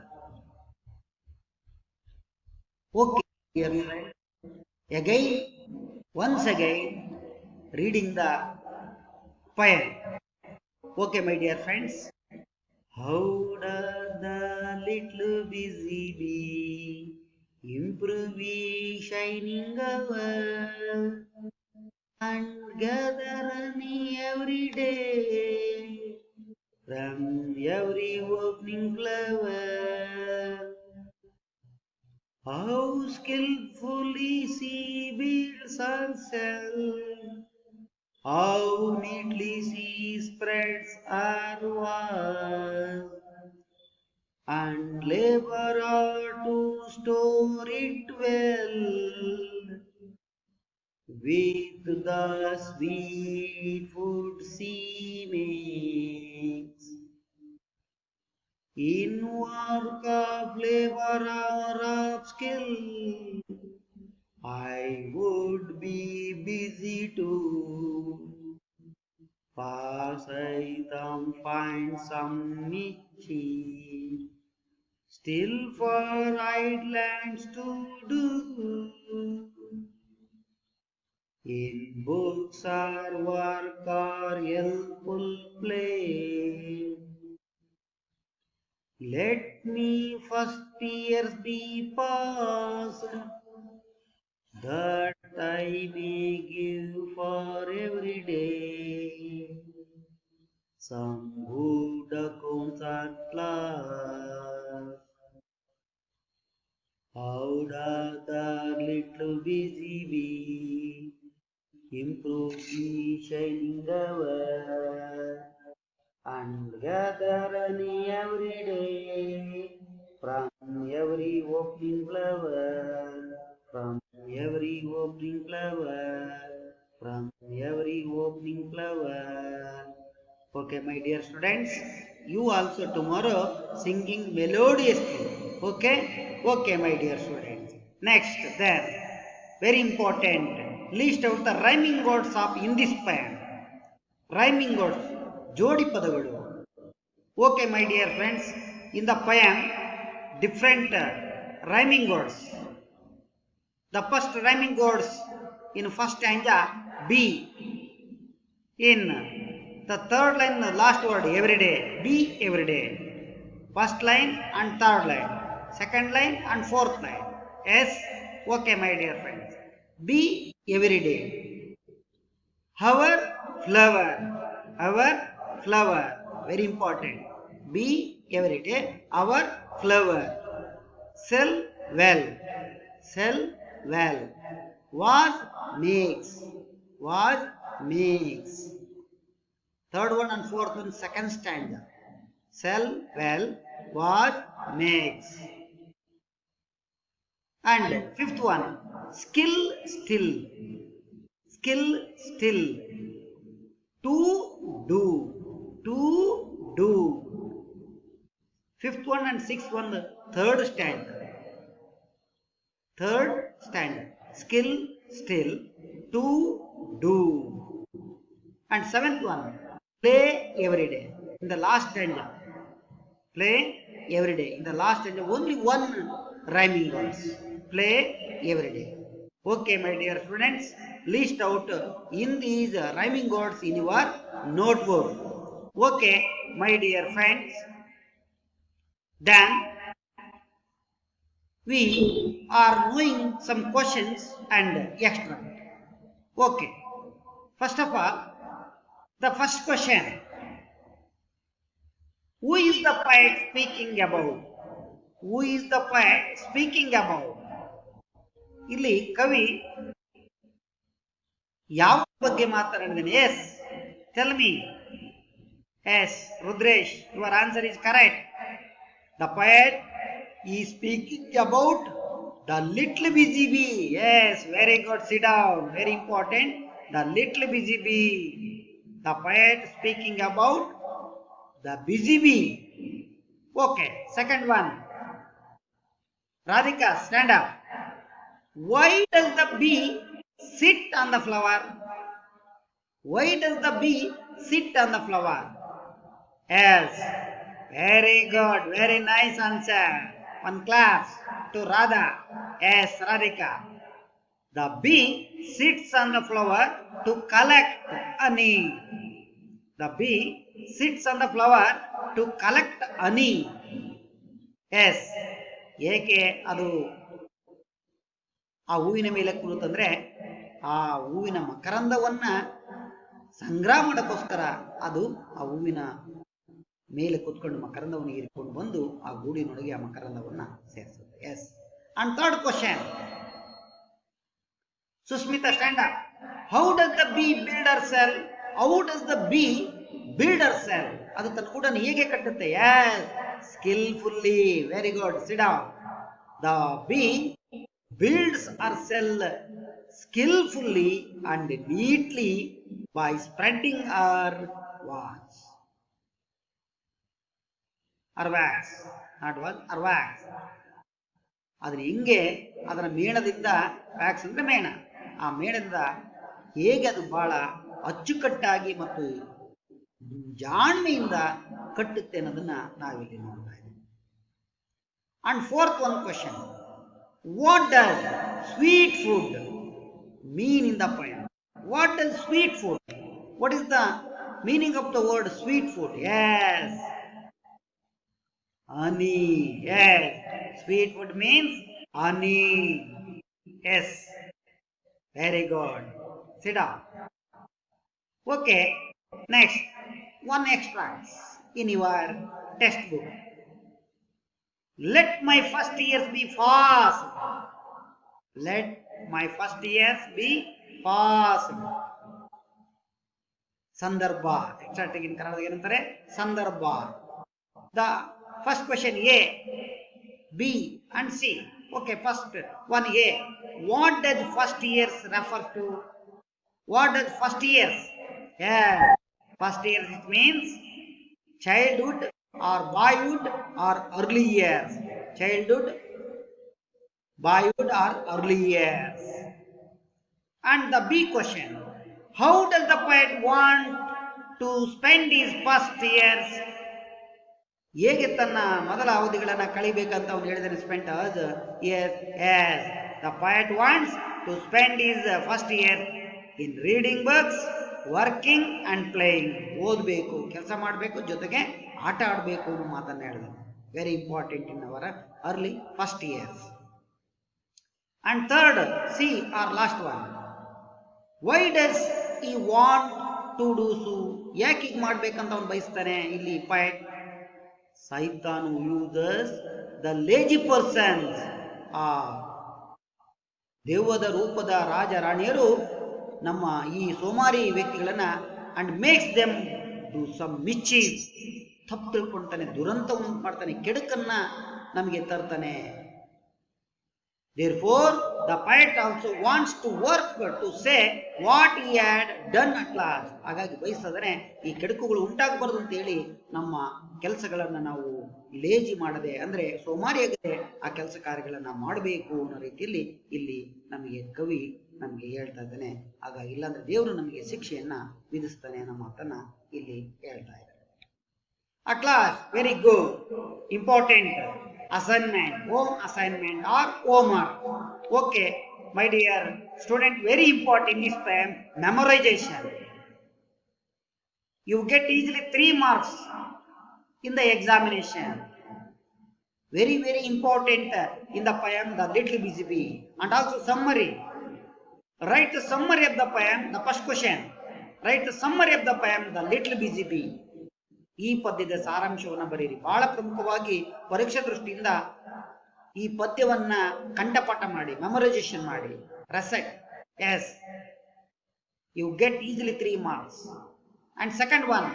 Okay, dear friend. Again, once again, reading the poem. Okay, my dear friends. How does the little busy bee improve his shining hour and gather honey every day from every opening flower? How skillfully she builds herself, how neatly she spreads her work, and labor to store it well with the sweet food she makes. In work of labor or of skill, I would be busy too, for Satan find some mischief still for idlers to do. In books or work or helpful play, let me first pierce the past, that I may give for every day some good accounts at last. How does the little busy bee improve the shining hour and gather honey every day from every opening flower, from every opening flower, from every opening flower. Okay, my dear students, you also tomorrow singing melodiously. Okay? Okay, my dear students. Next, then, very important, list out the rhyming words of in this poem. Rhyming words, jodi padagalu. Okay, my dear friends, in the poem, different rhyming words. The first rhyming words in first stanza, be. In the third line, the last word, every day, be every day. First line and third line, second line and fourth line. Yes, okay, my dear friends. Be every day. Our flower, very important. Be every day, our flower. Sell well, was makes, third one and fourth one, second stanza. Sell well, was makes. And fifth one, skill still, to do. Fifth one and sixth one, the third stanza. Skill still, to do. And seventh one, play every day. In the last stanza, play every day. In the last stanza, only one rhyming words. Play every day. Okay, my dear students, list out in these rhyming words in your notebook. Okay, my dear friends. Then we are knowing some questions and extra. Okay. First of all, the first question. Who is the poet speaking about? ಇಲ್ಲಿ ಕವಿ ಯಾವ ಬಗ್ಗೆ ಮಾತನಾಡಿದ್ದಾನೆ? Yes, tell me. Yes, Rudresh, your answer is correct. The poet is speaking about the little busy bee. Yes, very good. Sit down. Very important. The little busy bee. The poet speaking about the busy bee. Okay. Second one. Radhika, stand up. Why does the bee sit on the flower? Yes. Very good. Very nice answer. One class to Radha. Yes, Radhika. The bee sits on the flower to collect honey. Yes. ಏಕೆ ಅದು ಆ ಹೂವಿನ ಮೇಲೆ ಕುಳಿತಂದ್ರೆ ಆ ಹೂವಿನ ಮಕರಂದವನ್ನ ಸಂಗ್ರಹ ಮಾಡೋಕ್ಕೋಸ್ಕರ ಅದು ಆ ಹೂವಿನ ಮೇಲೆ ಕೂತ್ಕೊಂಡು ಮಕರಂದವನ್ನು ಹೀರಿಕೊಂಡು ಬಂದು ಆ ಗೂಡಿನೊಳಗೆ ಆ ಮಕರಂದವನ್ನ ಸೇರಿಸುತ್ತೆ. Yes. And third question. Susmita, stand up. How does the bee build her cell? ಅದು ತನ್ನ ಗೂಡನ್ನು ಹೇಗೆ ಕಟ್ಟುತ್ತೆ? Yes, skillfully. Very good. Sit down. The bee builds her cell skillfully and neatly by spreading her wax. ಅದನ್ನ ಹಿಂಗೆ ಅದರ ಮೇಣದಿಂದ, wax ಅಂದ್ರೆ ಮೇಣ, ಆ ಮೇಣದಿಂದ ಹೇಗೆ ಅದು ಬಹಳ ಅಚ್ಚುಕಟ್ಟಾಗಿ ಮತ್ತು ಜಾಣ್ಮೆಯಿಂದ ಕಟ್ಟುತ್ತೆ ಅನ್ನೋದನ್ನ ನಾವಿಲ್ಲಿ ನೋಡ್ತಾ ಇದ್ದೀವಿ. And fourth one question. What does sweet food mean in the poem? What does sweet food? What is the meaning of the word sweet food? Yes, honey. Yes, sweet food means honey. Yes, very good. Sit down. Okay, next one extract in your textbook. Let my first years be fast. ಸಂದರ್ಭ. Extracting ಇನ್ ಕನ್ನಡ ಏನಂತಾರೆ? ಸಂದರ್ಭ. The first question A, B and C. Okay, first one A. What does first years refer to? Yeah, first years, it means childhood or boyhood or early years. And the B question. How does the poet want to spend his first years? ಹೇಗೆ ತನ್ನ ಮೊದಲ ಅವಧಿಗಳನ್ನ ಕಳಿಬೇಕಂತ ಅವನು ಹೇಳಿದಾನೆ. Spent as years as the poet wants to spend his first year in reading books, working and playing. ಓದಬೇಕು, ಕೆಲಸ ಮಾಡಬೇಕು, ಜೊತೆಗೆ ಆಟ ಆಡಬೇಕು ಅನ್ನೋ ಮಾತನ್ನ ಹೇಳಿದೆ. Very important in our early first years. And third, C or last one, why does he want to do so? ಯಾಕೆ ಹೀಗೆ ಮಾಡ್ಬೇಕಂತ ಅವನು ಬಯಸ್ತಾನೆ? ಇಲ್ಲಿ point, Satan uses the lazy persons. ಆ ದೆವ್ವದ ರೂಪದ ರಾಜ ರಾಣಿಯರು ನಮ್ಮ ಈ ಸೋಮಾರಿ ವ್ಯಕ್ತಿಗಳನ್ನ and makes them do some mischief, ತಪ್ಪು ತಿಳ್ಕೊಳ್ತಾನೆ, ದುರಂತ ಉಂಟು ಮಾಡ್ತಾನೆ, ಕೆಡುಕನ್ನ ನಮಗೆ ತರ್ತಾನೆ. Therefore, the poet also wants to work to say what he had done at last. ಹಾಗಾಗಿ ಬಯಸಿದರೆ ಈ ಕೆಡುಕುಗಳು ಉಂಟಾಗಬಾರದು ಅಂತ ಹೇಳಿ ನಮ್ಮ ಕೆಲಸಗಳನ್ನ ನಾವು ಲೇಜಿ ಮಾಡದೆ, ಅಂದ್ರೆ ಸೋಮಾರಿಯಾಗದೆ ಆ ಕೆಲಸ ಕಾರ್ಯಗಳನ್ನ ಮಾಡಬೇಕು ಅನ್ನೋ ರೀತಿಯಲ್ಲಿ ಇಲ್ಲಿ ನಮಗೆ ಕವಿ ನಮಗೆ ಹೇಳ್ತಾ ಇದ್ದಾನೆ. ಹಾಗಾಗಿ ಇಲ್ಲಾಂದ್ರೆ ದೇವರು ನಮಗೆ ಶಿಕ್ಷೆಯನ್ನ ವಿಧಿಸ್ತಾನೆ ಅನ್ನೋ ಮಾತನ್ನ ಇಲ್ಲಿ ಹೇಳ್ತಾ ಇದ್ದಾರೆ. At last, very good, important assignment, home assignment or homework. Okay, my dear student, very important this time, memorization. You get easily 3 marks in the examination. Very, very important in the poem, The Little Busy Bee. And also summary. Write the summary of the poem, the first question. Write the summary of the poem, The Little Busy Bee. ಈ ಪದ್ಯದ ಸಾರಾಂಶವನ್ನ ಬರೀರಿ. ಬಹಳ ಪ್ರಮುಖವಾಗಿ ಪರೀಕ್ಷಾ ದೃಷ್ಟಿಯಿಂದ ಈ ಪದ್ಯವನ್ನ ಕಂಠಪಾಠ ಮಾಡಿ, ಮೆಮೊರೈಸೇಷನ್ ಮಾಡಿ, recite. Yes, you get easily 3 marks. And second one,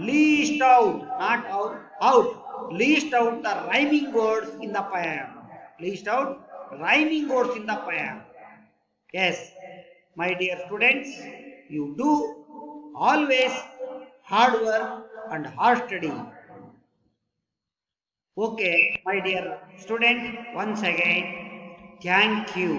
list out, not out, list out the rhyming words in the poem. List out rhyming words in the poem. Yes, my dear students, you do always hard work and hard study. Okay, my dear student, once again, thank you.